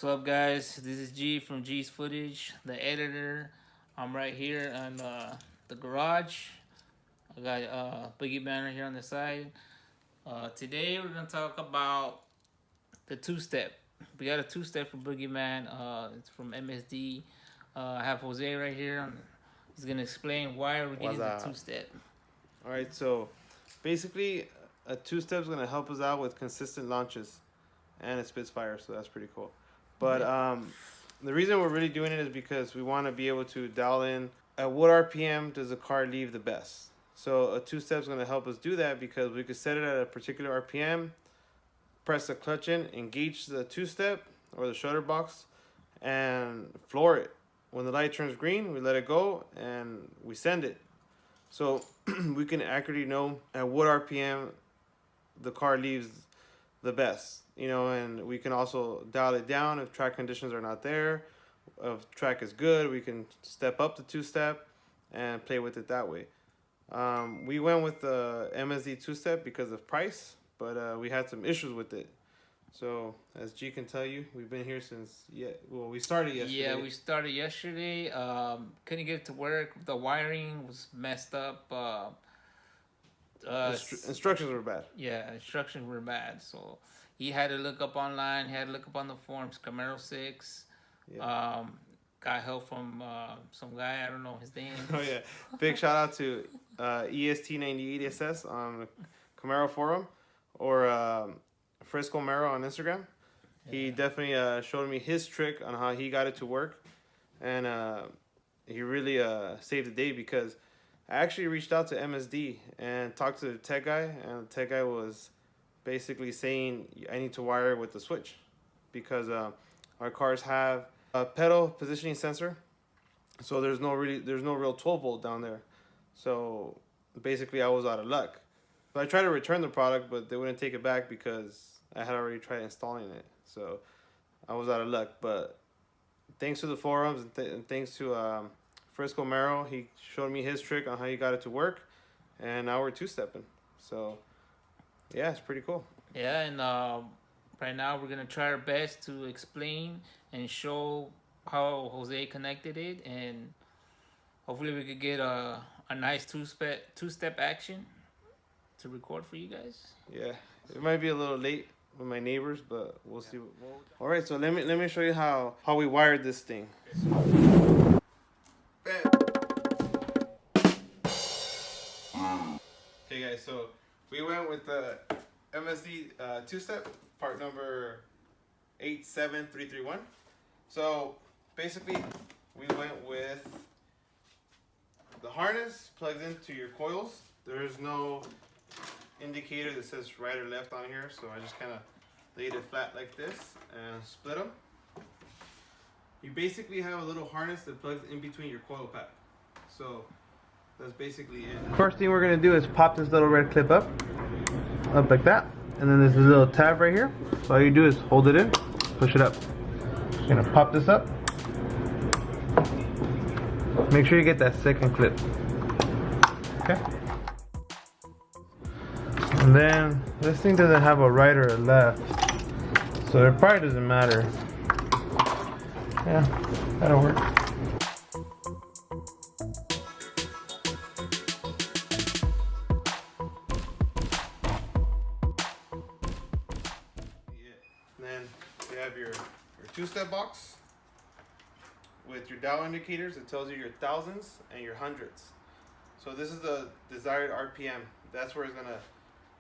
What's up, guys? This is G from G's Footage, the editor. I'm right here on the garage. I got Boogieman right here on the side. Today we're gonna talk about the two-step. We got a two-step from Boogieman. It's from MSD. I have Jose right here. He's gonna explain why we're getting the two-step. All right, so basically, a two-step is gonna help us out with consistent launches, and it spits fire, so that's pretty cool. But the reason we're really doing it is because we want to be able to dial in at what RPM does the car leave the best. So a two-step is going to help us do that because we could set it at a particular RPM, press the clutch in, engage the two-step or the shutter box, and floor it. When the light turns green, we let it go and we send it. So we can accurately know at what RPM the car leaves the best, you know, and we can also dial it down if track conditions are not there. If track is good, we can step up the two-step and play with it that way. We went with the MSD two-step because of price, but we had some issues with it. So as G can tell you, we've been here since we started yesterday. Yeah, we started yesterday. Couldn't get it to work. The wiring was messed up. Instructions were bad. Yeah, instructions were bad. So he had to look up online. He had to look up on the forums. Camaro 6. Yeah. Got help from some guy. I don't know his name. Oh yeah, big shout out to EST98SS on the Camaro forum or Frisco Camaro on Instagram. Yeah. He definitely showed me his trick on how he got it to work, and he really saved the day because I actually reached out to MSD and talked to the tech guy, and the tech guy was basically saying I need to wire it with the switch because our cars have a pedal positioning sensor, so there's no real 12 volt down there. So basically I was out of luck. So I tried to return the product, but they wouldn't take it back because I had already tried installing it. So I was out of luck. But thanks to the forums and thanks to Frisco Camaro, he showed me his trick on how he got it to work, and now we're two-stepping. So yeah, it's pretty cool. Yeah, and right now we're gonna try our best to explain and show how Jose connected it, and hopefully we could get a nice two-step action to record for you guys. Yeah, it might be a little late with my neighbors, but we'll see. All right, so let me show you how we wired this thing. Okay guys, so we went with the MSD two-step, part number 87331. So basically we went with the harness plugs into your coils. There's no indicator that says right or left on here, so I just kind of laid it flat like this and split them. You basically have a little harness that plugs in between your coil pack. So that's basically it. First thing we're gonna do is pop this little red clip up like that, and then there's a little tab right here. So all you do is hold it in, push it up. You're gonna pop this up. Make sure you get that second clip. Okay. And then this thing doesn't have a right or a left, so it probably doesn't matter. Yeah, that'll work. Then you have your two-step box with your dial indicators. It tells you your thousands and your hundreds. So this is the desired RPM. That's where it's gonna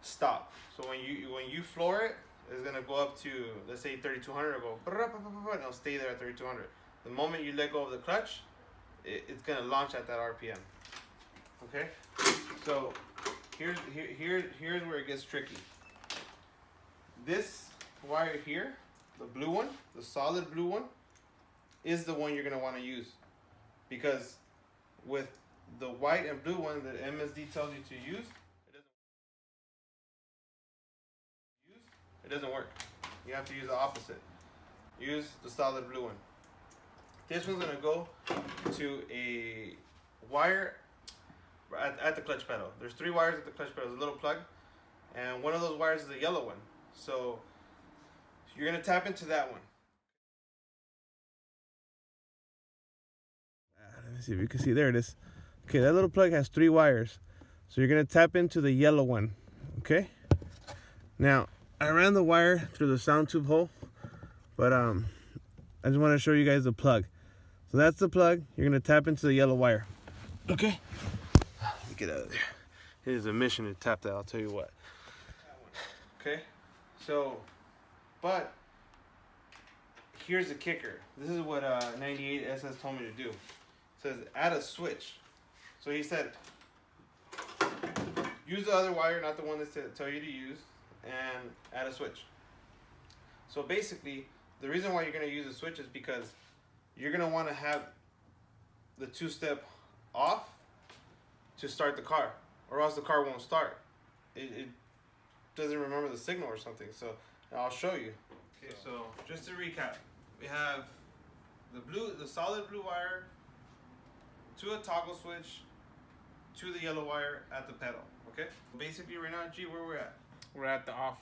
stop. So when you floor it, it's gonna go up to, let's say 3200. It'll go and it'll stay there at 3200. The moment you let go of the clutch, it's gonna launch at that RPM. Okay. So here's where it gets tricky. This wire here, the blue one, the solid blue one, is the one you're going to want to use, because with the white and blue one that MSD tells you to use, it doesn't work. You have to use the opposite. Use the solid blue one. This one's going to go to a wire at the clutch pedal. There's 3 wires at the clutch pedal. There's a little plug, and one of those wires is the yellow one. So you're going to tap into that one. Let's see if you can see. There it is. Okay, that little plug has 3 wires. So you're going to tap into the yellow one. Okay? Now, I ran the wire through the sound tube hole, but I just want to show you guys the plug. So that's the plug. You're going to tap into the yellow wire. Okay? Let me get out of there. It is a mission to tap that, I'll tell you what. Okay? So, but here's the kicker. This is what 98SS told me to do. It says add a switch. So he said, use the other wire, not the one that tell you to use, and add a switch. So basically, the reason why you're going to use a switch is because you're going to want to have the 2-step off to start the car, or else the car won't start. It doesn't remember the signal or something. So I'll show you. Okay, so just to recap, we have the solid blue wire to a toggle switch to the yellow wire at the pedal. Okay. Basically, right now, G, where we're at? We're at the off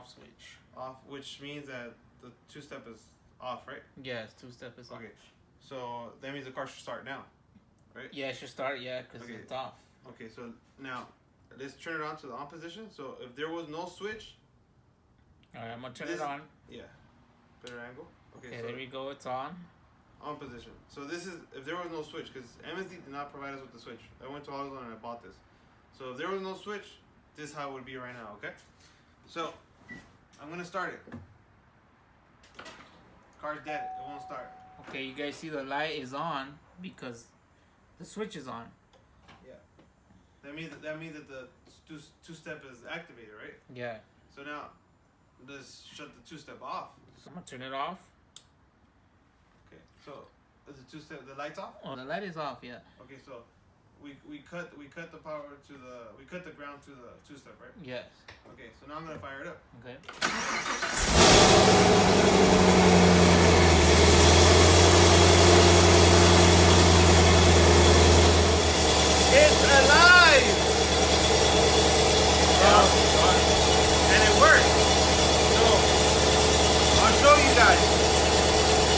switch. Off, which means that the 2-step is off, right? Yes, 2-step is off. Okay. So that means the car should start now, right? Yeah, it should start. Yeah, because it's off. Okay. So now let's turn it on to the on position. So if there was no switch. All right, I'm gonna turn it on. Yeah. Better angle. Okay, so there we go. It's on. On position. So this is if there was no switch, because MSD did not provide us with the switch. I went to AutoZone and I bought this. So if there was no switch, this is how it would be right now. Okay. So I'm gonna start it. Car's dead. It won't start. Okay, you guys see the light is on because the switch is on. Yeah. That means that the 2-step is activated, right? Yeah. So now let's shut the 2-step off. So I'm gonna turn it off. Okay. So is the 2-step the lights off? Oh, the light is off. Yeah. Okay. So we cut the power to we cut the ground to the 2-step, right? Yes. Okay. So now I'm gonna fire it up. Okay. It's alive! And it works. So, I'll show you guys.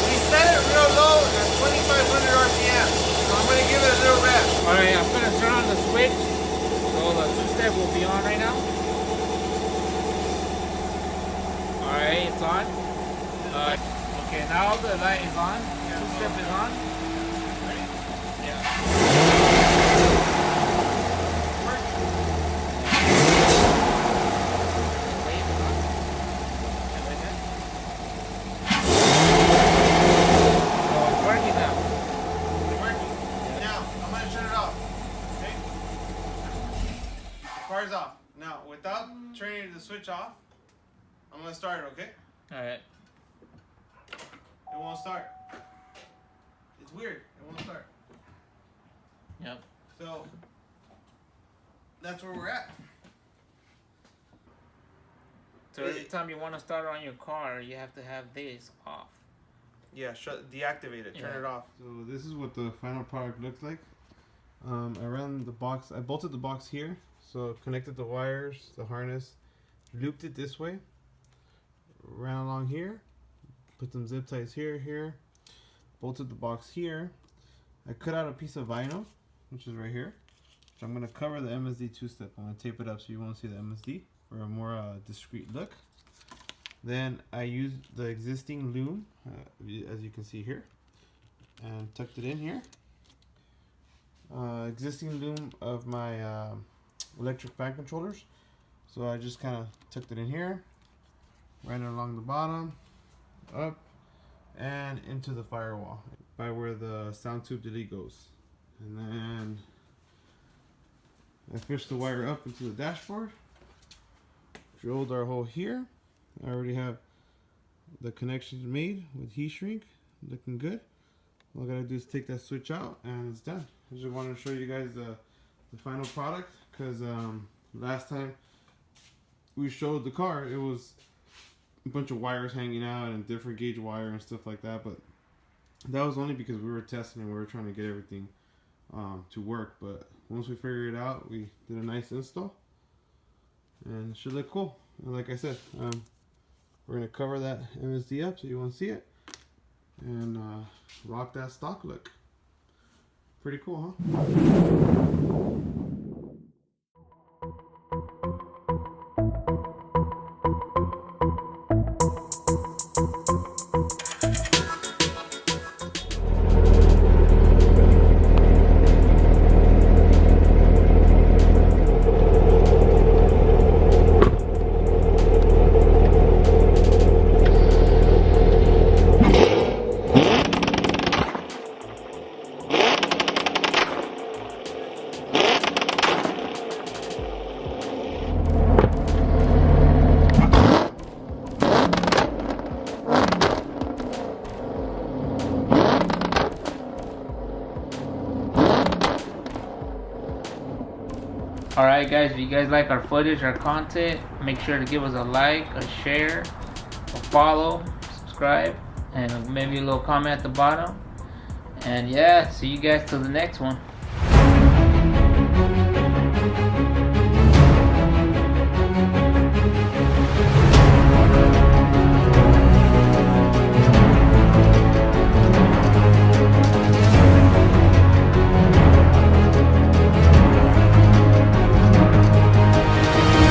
We set it real low at 2,500 RPM. So I'm going to give it a little rev. Alright, I'm going to turn on the switch. So the 2-step will be on right now. Alright, it's on. Okay, now the light is on. 2-step is on. Ready? Yeah. Car's off. Now, without turning the switch off, I'm going to start it, okay? Alright. It won't start. It's weird. It won't start. Yep. So, that's where we're at. So every time you want to start on your car, you have to have this off. Yeah, deactivate it. Turn it off. So this is what the final product looks like. I ran the box. I bolted the box here. So connected the wires, the harness, looped it this way, ran along here, put some zip ties here, bolted the box here. I cut out a piece of vinyl, which is right here. So I'm going to cover the MSD 2-step. I'm going to tape it up so you won't see the MSD for a more discreet look. Then I used the existing loom, as you can see here, and tucked it in here. Existing loom of my electric fan controllers, so I just kind of tucked it in here, ran it along the bottom, up, and into the firewall by where the sound tube delete goes. And then I fished the wire up into the dashboard, drilled our hole here. I already have the connections made with heat shrink, looking good. All I gotta do is take that switch out and it's done. I just wanted to show you guys the final product, because last time we showed the car, it was a bunch of wires hanging out and different gauge wire and stuff like that, but that was only because we were testing and we were trying to get everything to work. But once we figured it out, we did a nice install and it should look cool. And like I said, we're gonna cover that MSD up so you won't see it and rock that stock look. Pretty cool, huh? Alright guys, if you guys like our footage, our content, make sure to give us a like, a share, a follow, subscribe, and maybe a little comment at the bottom. And yeah, see you guys till the next one.